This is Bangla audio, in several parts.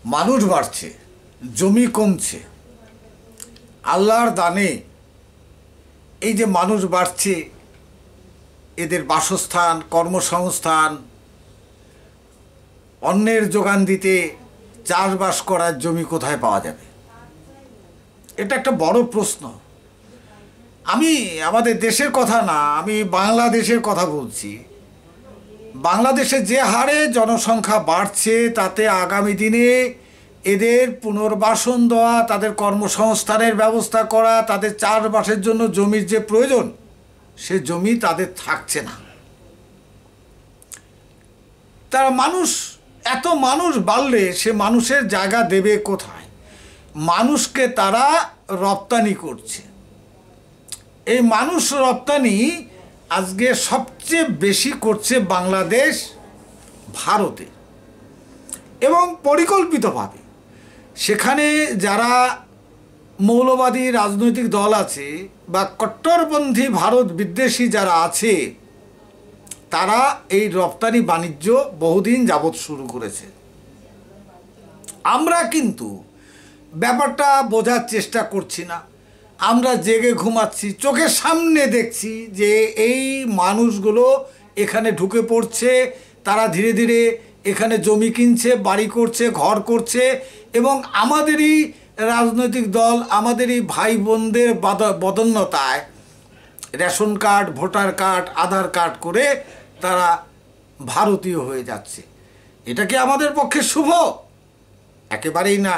মানুষ বাড়ছে, জমি কমছে, আল্লাহর দানে এই যে মানুষ বাড়ছে, এদের বাসস্থান, কর্মসংস্থান, অন্যের যোগান দিতে চাষবাস করার জমি কোথায় পাওয়া যাবে? এটা একটা বড় প্রশ্ন। আমি আমাদের দেশের কথা না, আমি বাংলাদেশের কথা বলছি। বাংলাদেশে যে হারে জনসংখ্যা বাড়ছে, তাতে আগামী দিনে এদের পুনর্বাসন দেওয়া, তাদের কর্মসংস্থানের ব্যবস্থা করা, তাদের চাষবাসের জন্য জমির যে প্রয়োজন, সে জমি তাদের থাকছে না। তারা এত মানুষ বাড়লে সে মানুষের জায়গা দেবে কোথায়? মানুষকে তারা রপ্তানি করছে। এই মানুষ রপ্তানি আজকে সবচেয়ে বেশি করছে বাংলাদেশ ভারতে, এবং পরিকল্পিতভাবে। সেখানে যারা মৌলবাদী রাজনৈতিক দল আছে বা কট্টরপন্থী ভারত বিদ্বেষী যারা আছে, তারা এই রপ্তানি বাণিজ্য বহুদিন যাবৎ শুরু করেছে। আমরা কিন্তু ব্যাপারটা বোঝার চেষ্টা করছি না। আমরা জেগে ঘুমাচ্ছি, চোখের সামনে দেখছি যে এই মানুষগুলো এখানে ঢুকে পড়ছে, তারা ধীরে ধীরে এখানে জমি কিনছে, বাড়ি করছে, ঘর করছে, এবং আমাদেরই রাজনৈতিক দল, আমাদেরই ভাই বোনদের বদন্যতায় রেশন কার্ড, ভোটার কার্ড, আধার কার্ড করে তারা ভারতীয় হয়ে যাচ্ছে। এটা কি আমাদের পক্ষে শুভ? একেবারেই না।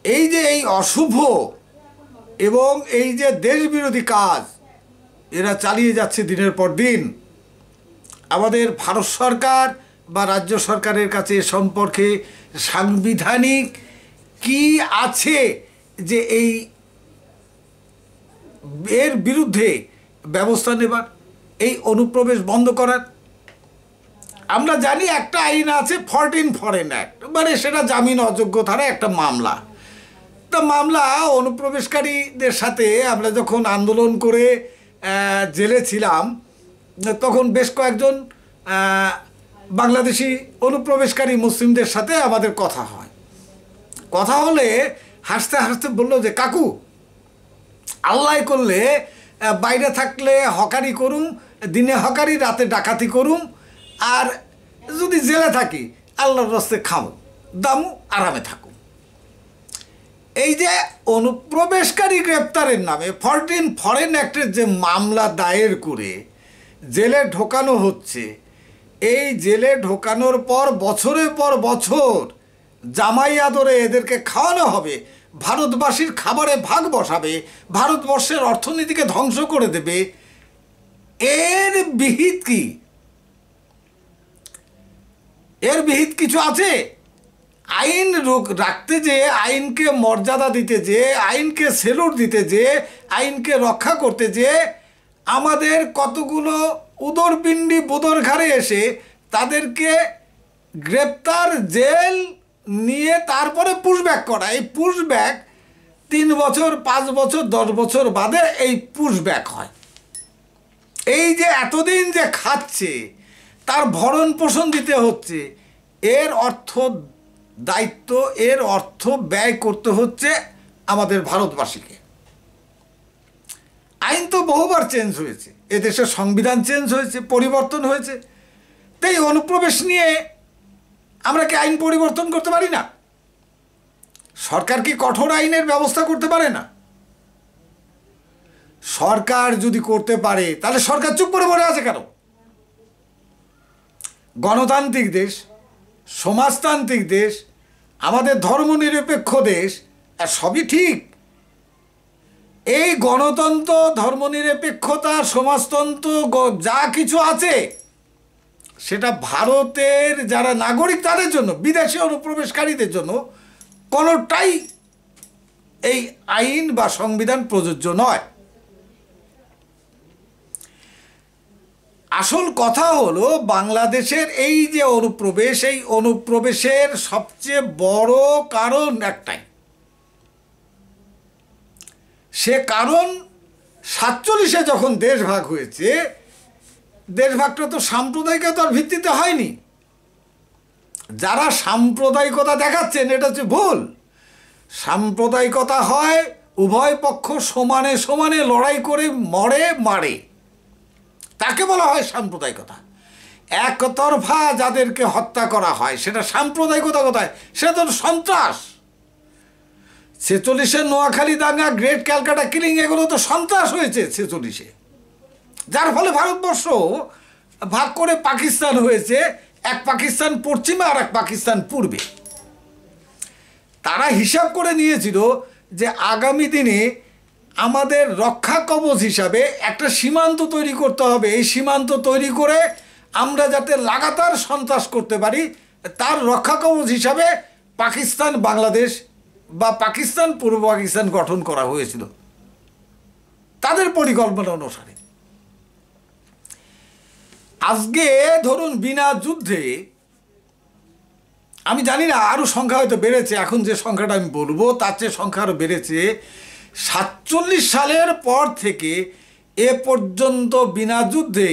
এই যে এই অশুভ এবং এই যে দেশবিরোধী কাজ এরা চালিয়ে যাচ্ছে দিনের পর দিন, আমাদের ভারত সরকার বা রাজ্য সরকারের কাছে এ সম্পর্কে সাংবিধানিক কি আছে যে এর বিরুদ্ধে ব্যবস্থা নেবার, এই অনুপ্রবেশ বন্ধ করার? আমরা জানি একটা আইন আছে, 14 ফরেন অ্যাক্ট, মানে সেটা জামিন অযোগ্য ধারা একটা মামলা। তা মামলা অনুপ্রবেশকারীদের সাথে আমরা যখন আন্দোলন করে জেলে ছিলাম, তখন বেশ কয়েকজন বাংলাদেশি অনুপ্রবেশকারী মুসলিমদের সাথে আমাদের কথা হয়। কথা হলে হাসতে হাসতে বলল যে, কাকু, আল্লাহ করলে বাইরে থাকলে হকারি করুম, দিনে হকারি, রাতে ডাকাতি করুম, আর যদি জেলে থাকি আল্লাহর রাস্তায় খামু, দামু, আরামে থাকুম। এই যে অনুপ্রবেশকারী গ্রেপ্তারের নামে 14 ফরেন অ্যাক্টের যে মামলা দায়ের করে জেলে ঢোকানো হচ্ছে, এই জেলে ঢোকানোর পর বছরের পর বছর জামাই আদরে এদেরকে খাওয়ানো হবে, ভারতবাসীর খাবারে ভাগ বসাবে, ভারতবর্ষের অর্থনীতিকে ধ্বংস করে দেবে। এর বিহিত কি? এর বিহিত কিছু আছে? আইন রাখতে যে, আইনকে মর্যাদা দিতে যে, আইনকে সেলুট দিতে যে, আইনকে রক্ষা করতে যে আমাদের কতগুলো উদরপিণ্ডি বুদর ঘাড়ে এসে তাদেরকে গ্রেপ্তার, জেল নিয়ে তারপরে পুশব্যাক করা। এই পুশব্যাক 3 বছর, 5 বছর, 10 বছর বাদে এই পুশব্যাক হয়। এই যে এতদিন যে খাচ্ছে, তার ভরণ পোষণ দিতে হচ্ছে, এর অর্থ দায়িত্ব, এর অর্থ ব্যয় করতে হচ্ছে আমাদের ভারতবাসীকে। আইন তো বহুবার চেঞ্জ হয়েছে, এদেশের সংবিধান চেঞ্জ হয়েছে, পরিবর্তন হয়েছে। তাই অনুপ্রবেশ নিয়ে আমরা কি আইন পরিবর্তন করতে পারি না? সরকার কি কঠোর আইনের ব্যবস্থা করতে পারে না? সরকার যদি করতে পারে, তাহলে সরকার চুপ করে বসে আছে কেন? গণতান্ত্রিক দেশ, সমাজতান্ত্রিক দেশ, আমাদের ধর্মনিরপেক্ষ দেশ, আর সবই ঠিক। এই গণতন্ত্র, ধর্মনিরপেক্ষতা, সমাজতন্ত্র যা কিছু আছে, সেটা ভারতের যারা নাগরিক তাদের জন্য, বিদেশি অনুপ্রবেশকারীদের জন্য কোনোটাই এই আইন বা সংবিধান প্রযোজ্য নয়। আসল কথা হলো, বাংলাদেশের এই যে অনুপ্রবেশ, এই অনুপ্রবেশের সবচেয়ে বড় কারণ একটাই। সে কারণ 47-এ যখন দেশ ভাগ হয়েছে, দেশ ভাগটা তো সাম্প্রদায়িকতার ভিত্তিতে হয়নি। যারা সাম্প্রদায়িকতা দেখাচ্ছেন এটা হচ্ছে ভুল। সাম্প্রদায়িকতা হয় উভয় পক্ষ সমানে সমানে লড়াই করে মারে, তাকে বলা হয় সাম্প্রদায়িকতা। একতরফা যাদেরকে হত্যা করা হয় সেটা সাম্প্রদায়িকতা কোথায়? সেটা তো সন্ত্রাস। 46-এর নোয়াখালী দাঙ্গা, গ্রেট ক্যালকাটা কিলিং, এগুলো তো সন্ত্রাস হয়েছে 46-এ, যার ফলে ভারতবর্ষ ভাগ করে পাকিস্তান হয়েছে, এক পাকিস্তান পশ্চিমে আর এক পাকিস্তান পূর্বে। তারা হিসাব করে নিয়েছিল যে আগামী দিনে আমাদের রক্ষা কবচ হিসাবে একটা সীমান্ত তৈরি করতে হবে। এই সীমান্ত তৈরি করে আমরা যাতে লাগাতার সন্ত্রাস করতে পারি, তার রক্ষা কবচ হিসাবে পাকিস্তান বাংলাদেশ বা পাকিস্তান পূর্ব পাকিস্তান গঠন করা হয়েছিল তাদের পরিকল্পনা অনুসারে। আজকে ধরুন বিনা যুদ্ধে, আমি জানি না আরও সংখ্যা হয়তো বেড়েছে, এখন যে সংখ্যাটা আমি বলবো তার চেয়ে সংখ্যা আরও বেড়েছে। 47 সালের পর থেকে এ পর্যন্ত বিনা যুদ্ধে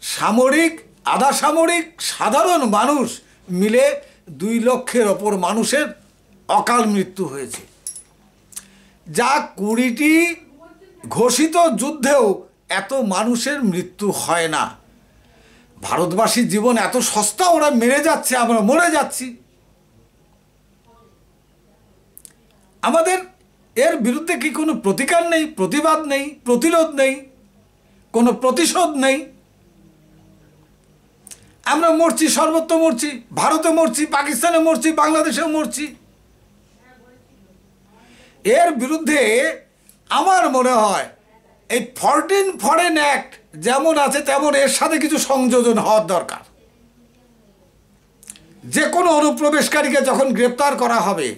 সামরিক, আধা সামরিক, সাধারণ মানুষ মিলে 2 লক্ষের ওপর মানুষের অকাল মৃত্যু হয়েছে, যা 20টি ঘোষিত যুদ্ধেও এত মানুষের মৃত্যু হয় না। ভারতবাসীর জীবন এত সস্তা, ওরা মেরে যাচ্ছে, আমরা মরে যাচ্ছি। আমাদের এর বিরুদ্ধে কি কোনো প্রতিকার নেই, প্রতিবাদ নেই, প্রতিরোধ নেই, কোনো প্রতিশোধ নেই? আমরা মরছি, সর্বত্র মরছি, ভারতে মরছি, পাকিস্তানে মরছি, বাংলাদেশেও মরছি। এর বিরুদ্ধে আমার মনে হয় এই 14 ফরেন অ্যাক্ট যেমন আছে তেমন এর সাথে কিছু সংযোজন হওয়ার দরকার। যে কোনো অনুপ্রবেশকারীকে যখন গ্রেপ্তার করা হবে,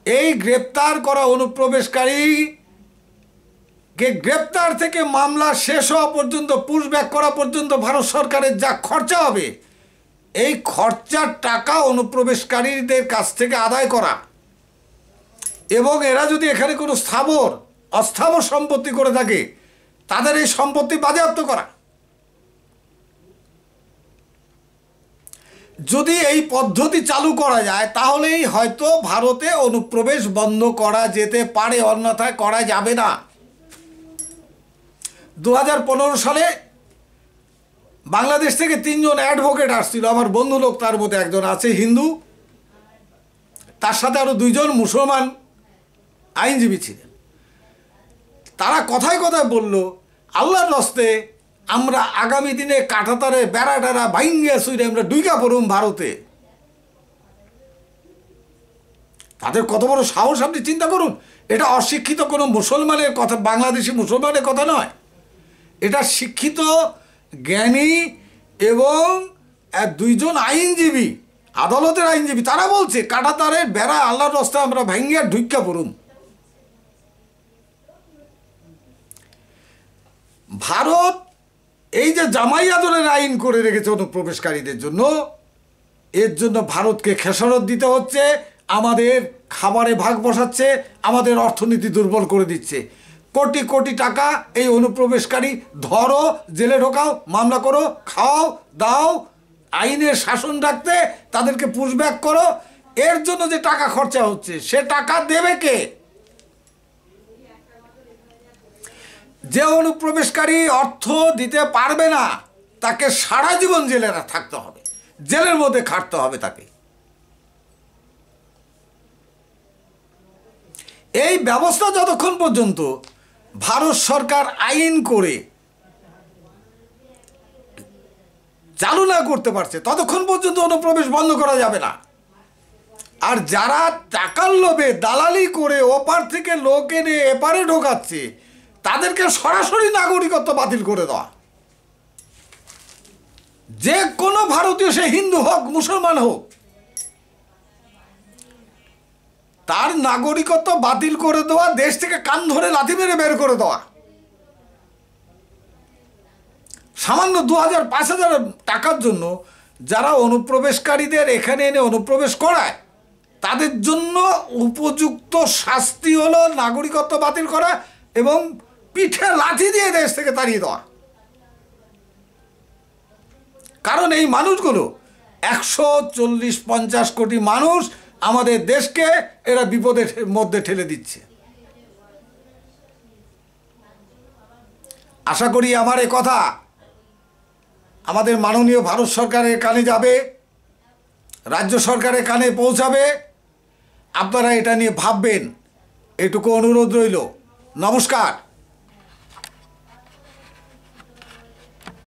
এই গ্রেপ্তার করা অনুপ্রবেশকারীকে গ্রেপ্তার থেকে মামলা শেষ হওয়া পর্যন্ত, পুশব্যাক করা পর্যন্ত ভারত সরকারের যা খরচা হবে, এই খরচার টাকা অনুপ্রবেশকারীদের কাছ থেকে আদায় করা, এবং এরা যদি এখানে কোনো স্থাবর অস্থাবর সম্পত্তি করে থাকে তাদের এই সম্পত্তি বাজেয়াপ্ত করা। যদি এই পদ্ধতি চালু করা যায় তাহলেই হয়তো ভারতে অনুপ্রবেশ বন্ধ করা যেতে পারে, অন্যথায় করা যাবে না। 2015 সালে বাংলাদেশ থেকে 3 জন অ্যাডভোকেট আসছিল, আমার বন্ধু লোক, তার মধ্যে একজন আছে হিন্দু, তার সাথে আরও 2 জন মুসলমান আইনজীবী ছিলেন। তারা কথায় কথায় বলল, আল্লাহর রাস্তে আমরা আগামী দিনে কাঁটাতারে বেড়া টেরা ভাঙ্গিয়া সুইরে আমরা ডুইকা পড়ুম ভারতে। তাদের কত বড় সাহস আপনি চিন্তা করুন। এটা অশিক্ষিত কোনো মুসলমানের কথা, বাংলাদেশি মুসলমানের কথা নয়, এটা শিক্ষিত, জ্ঞানী এবং 2 জন আইনজীবী, আদালতের আইনজীবী, তারা বলছে কাঁটাতারের বেড়া আল্লাহর রাস্তায় আমরা ভাঙ্গিয়া ঢুইকা পড়ুম। ভারত এই যে জামাই আদরের আইন করে রেখেছে অনুপ্রবেশকারীদের জন্য, এর জন্য ভারতকে খেসারত দিতে হচ্ছে, আমাদের খাবারে ভাগ বসাচ্ছে, আমাদের অর্থনীতি দুর্বল করে দিচ্ছে। কোটি কোটি টাকা এই অনুপ্রবেশকারী ধরো, জেলে ঢোকাও, মামলা করো, খাও দাও, আইনের শাসন রাখতে তাদেরকে পুশব্যাক করো, এর জন্য যে টাকা খরচা হচ্ছে সে টাকা দেবে কে? যে অনুপ্রবেশকারী অর্থ দিতে পারবে না তাকে সারা জীবন জেলে থাকতে হবে, জেলের মধ্যে খাটতে হবে তাকে। এই ব্যবস্থা যতক্ষণ পর্যন্ত ভারত সরকার আইন করে চালু না করতে পারছে ততক্ষণ পর্যন্ত অনুপ্রবেশ বন্ধ করা যাবে না। আর যারা টাকার লোভে দালালি করে ওপার থেকে লোক এনে এপারে ঢোকাচ্ছে তাদেরকে সরাসরি নাগরিকত্ব বাতিল করে দেওয়া। যে কোনো ভারতীয়, সে হিন্দু হোক মুসলমান হোক, তার নাগরিকত্ব বাতিল করে দেওয়া, দেশ থেকে কান ধরে লাথি মেরে বের করে দেওয়া। সামান্য 2000-5000 টাকার জন্য যারা অনুপ্রবেশকারীদের এখানে এনে অনুপ্রবেশ করায় তাদের জন্য উপযুক্ত শাস্তি হলো নাগরিকত্ব বাতিল করা এবং পিঠে লাথি দিয়ে দেশ থেকে তাড়িয়ে দেওয়া। কারণ এই মানুষগুলো 140-50 মানুষ আমাদের দেশকে এরা বিপদের মধ্যে ঠেলে দিচ্ছে। আশা করি আমার এই কথা আমাদের মাননীয় ভারত সরকারের কানে যাবে, রাজ্য সরকারের কানে পৌঁছাবে। আপনারা এটা নিয়ে ভাববেন, এটুকু অনুরোধ রইল। নমস্কার।